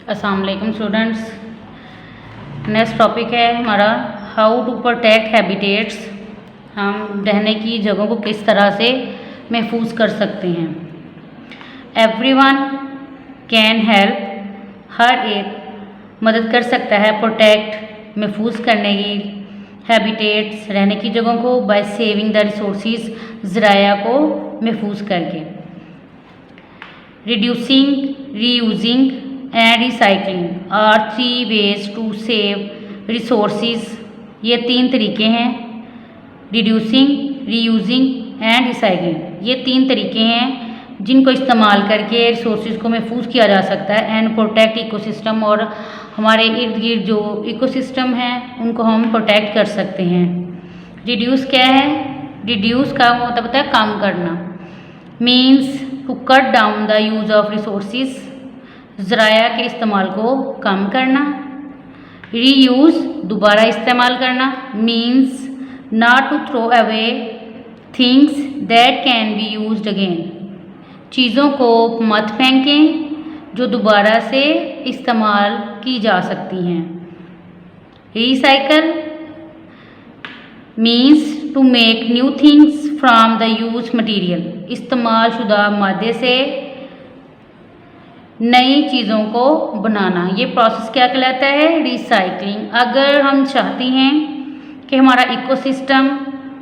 अस्सलाम वालेकुम students. Next topic है हमारा हाउ टू प्रोटेक्ट हैबिटेट्स। हम रहने की जगहों को किस तरह से महफूज कर सकते हैं। एवरीवन कैन हेल्प, हर एक मदद कर सकता है प्रोटेक्ट महफूज करने की हैबिटेट्स रहने की जगहों को बाय सेविंग द रिसोर्सेज ज़राया को महफूज करके। Reducing, reusing and recycling are 3 ways to save resources. ये 3 तरीके हैं, रिड्यूसिंग, रीयूजिंग एंड रिसाइकलिंग। ये 3 तरीके हैं जिनको इस्तेमाल करके रिसोर्सेज को महफूज किया जा सकता है एंड प्रोटेक्ट इकोसिस्टम, और हमारे इर्द गिर्द जो इकोसिस्टम है उनको हम प्रोटेक्ट कर सकते हैं। रिड्यूस क्या है? रिड्यूस का मतलब होता है कम करना, means to cut down the use of resources, ज़राया के इस्तेमाल को कम करना। रीयूज़ दोबारा इस्तेमाल करना, means not to throw away things that can be used again. चीज़ों को मत फेंकें जो दोबारा से इस्तेमाल की जा सकती हैं। Recycle means to make new things from the use material. इस्तेमाल शुदा मादे से नई चीज़ों को बनाना। ये प्रोसेस क्या कहलाता है? रिसाइकलिंग। अगर हम चाहते हैं कि हमारा इकोसिस्टम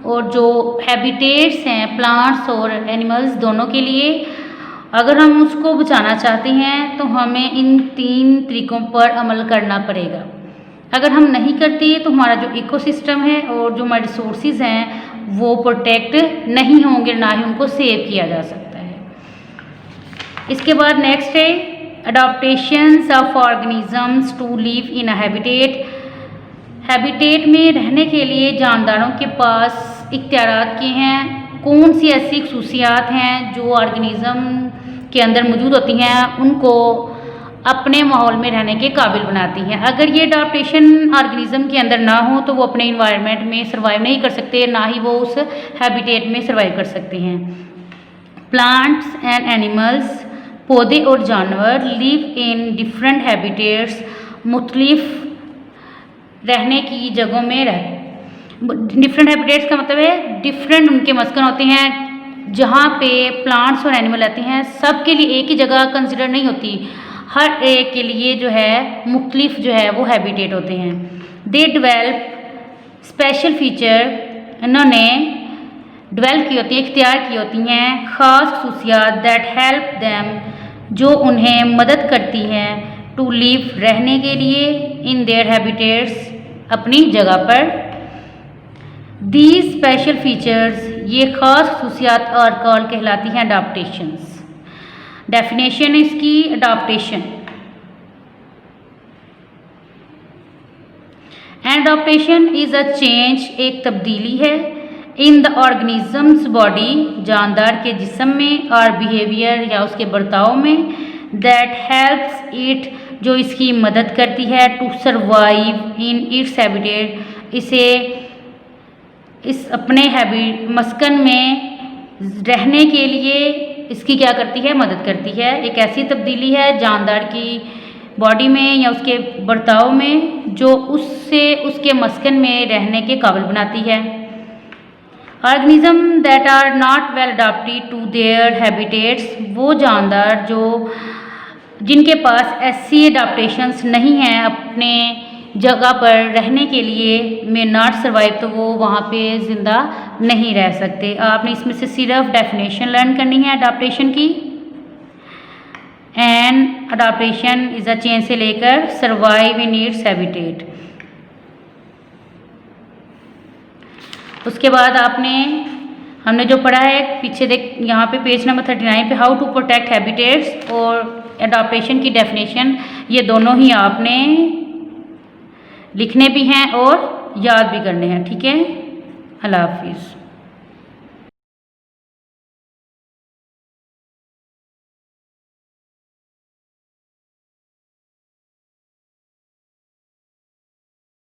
और जो हैबिटेट्स हैं प्लांट्स और एनिमल्स दोनों के लिए, अगर हम उसको बचाना चाहते हैं तो हमें इन 3 तरीक़ों पर अमल करना पड़ेगा। अगर हम नहीं करते तो हमारा जो इकोसिस्टम है और जो हमारे रिसोर्सेज हैं वो प्रोटेक्ट नहीं होंगे, ना ही उनको सेव किया जा सकता है। इसके बाद नेक्स्ट है adaptations of organisms to live in a habitat. Habitat में रहने के लिए जानदारों के पास इख्तियारात के हैं। कौन सी ऐसी खसूसियात हैं जो ऑर्गेनिज़म के अंदर मौजूद होती हैं उनको अपने माहौल में रहने के काबिल बनाती हैं। अगर ये अडॉप्टेशन ऑर्गेनिज़म के अंदर ना हो तो वो अपने इन्वायरमेंट में सर्वाइव नहीं कर सकते, ना ही वो उस हैबिटेट में सर्वाइव कर सकते हैं। प्लांट्स एंड एनिमल्स, पौधे और जानवर लिव इन डिफरेंट हैबिटेट्स, मुख्तलिफ रहने की जगहों में डिफरेंट हैबिटेट्स का मतलब है डिफरेंट उनके मस्कन होते हैं। जहाँ पे प्लांट्स और एनिमल रहते हैं सब के लिए एक ही जगह कंसिडर नहीं होती, हर एक के लिए जो है मुख्तलिफ जो है वो हैबिटेट होते हैं। दे डेवलप स्पेशल फीचर, इन्होंने डेवलप की होती है, इख्तियार की होती हैं ख़ास खसूसियात दैट हेल्प दैम, जो उन्हें मदद करती हैं टू लिव रहने के लिए इन देयर हैबिटेट्स, अपनी जगह पर। दीज स्पेशल फीचर्स, ये ख़ास खसूसियात और कॉल कहलाती हैं अडॉप्टेशंस। डेफिनेशन इसकी adaptation, adaptation is a change, एक तब्दीली है इन द ऑर्गेनिजम्स बॉडी, जानदार के जिस्म में, और बिहेवियर या उसके बर्ताव में, दैट हेल्प्स इट, जो इसकी मदद करती है to survive in its habitat, इसे इस अपने मस्कन में रहने के लिए इसकी क्या करती है? मदद करती है। एक ऐसी तब्दीली है जानदार की बॉडी में या उसके बर्ताव में जो उससे उसके मस्कन में रहने के काबिल बनाती है। Organism that are not well adopted to their habitats, वो जानदार जो जिनके पास ऐसी अडॉप्टेशंस नहीं हैं अपने जगह पर रहने के लिए में नॉट सर्वाइव, तो वो वहाँ पे ज़िंदा नहीं रह सकते। आपने इसमें से सिर्फ डेफिनेशन लर्न करनी है अडॉप्टेशन की। And adaptation is a change से लेकर सर्वाइव इन इट्स हैबिटेट। उसके बाद हमने जो पढ़ा है पीछे देख, यहाँ पे पेज नंबर 39 पे हाउ टू प्रोटेक्ट हैबिटेट्स और अडॉप्टेशन की डेफिनेशन, ये दोनों ही आपने लिखने भी हैं और याद भी करने हैं। ठीक है, अल्लाह हाफिज़।